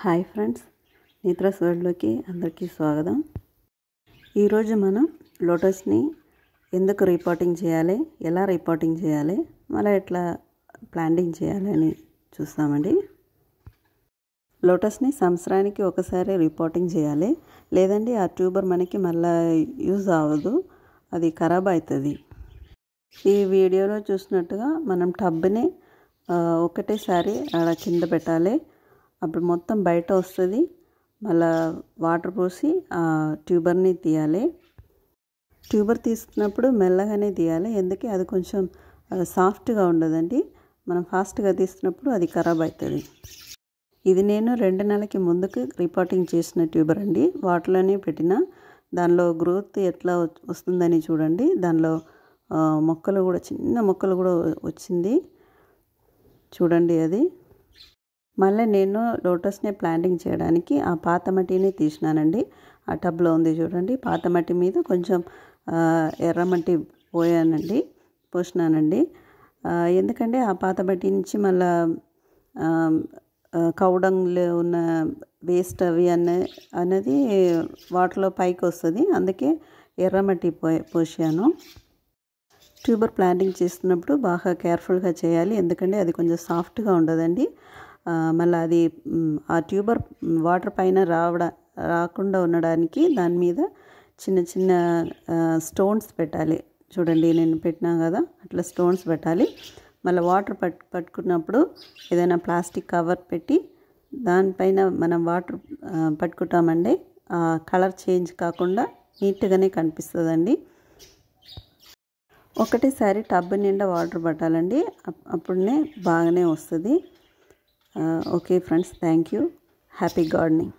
Hi friends, నేత్రాస్ వరల్డ్లోకి అందరికీ స్వాగతం. ఈరోజు మనం లోటస్ని ఎందుకు రిపోర్టింగ్ చేయాలి, ఎలా రిపోర్టింగ్ చేయాలి, మళ్ళీ ఎట్లా ప్లాంటింగ్ చేయాలి అని చూస్తామండి. లోటస్ని సంవత్సరానికి ఒకసారి రిపోర్టింగ్ చేయాలి, లేదంటే ఆ ట్యూబర్ మనకి మళ్ళీ యూజ్ అవ్వదు, అది ఖరాబ్ అవుతుంది. ఈ వీడియోలో చూసినట్టుగా మనం టబ్ని ఒకటేసారి ఆడ కింద పెట్టాలి. అప్పుడు మొత్తం బయట వస్తుంది. మళ్ళా వాటర్ పోసి ఆ ట్యూబర్ని తీయాలి. ట్యూబర్ తీస్తున్నప్పుడు మెల్లగానే తీయాలి, ఎందుకంటే అది కొంచెం సాఫ్ట్గా ఉండదండి. మనం ఫాస్ట్గా తీస్తున్నప్పుడు అది ఖరాబ్ అవుతుంది. ఇది నేను 2 నెలలకి ముందుకు రిపోర్టింగ్ చేసిన ట్యూబర్ అండి. వాటర్లోనే పెట్టిన, దానిలో గ్రోత్ ఎట్లా వస్తుందని చూడండి. దానిలో మొక్కలు కూడా, చిన్న మొక్కలు కూడా వచ్చింది చూడండి. అది మళ్ళీ నేను లోటస్ని ప్లాంటింగ్ చేయడానికి ఆ పాత మట్టిని తీసినానండి. ఆ టబ్లో ఉంది చూడండి, పాత మట్టి మీద కొంచెం ఎర్రమట్టి పోసినానండి. ఎందుకంటే ఆ పాత మట్టి నుంచి మళ్ళా కౌడంగ్లో ఉన్న వేస్ట్ అవి అనేది వాటర్లో పైకి వస్తుంది. అందుకే ఎర్రమట్టి పోసాను. ట్యూబర్ ప్లాంటింగ్ చేస్తున్నప్పుడు బాగా కేర్ఫుల్గా చేయాలి, ఎందుకంటే అది కొంచెం సాఫ్ట్గా ఉండదండి. మళ్ళీ అది ఆ ట్యూబర్ వాటర్ పైన రాకుండా ఉండడానికి దాని మీద చిన్న చిన్న స్టోన్స్ పెట్టాలి. చూడండి, నేను పెట్టినా కదా, అట్లా స్టోన్స్ పెట్టాలి. మళ్ళీ వాటర్ పట్టుకున్నప్పుడు ఏదైనా ప్లాస్టిక్ కవర్ పెట్టి దానిపైన మనం వాటర్ పట్టుకుంటామండి. కలర్ చేంజ్ కాకుండా నీట్గానే కనిపిస్తుందండి. ఒకటేసారి టబ్ నిండా వాటర్ పట్టాలండి, అప్పుడే బాగానే వస్తుంది. Okay friends, thank you. Happy gardening.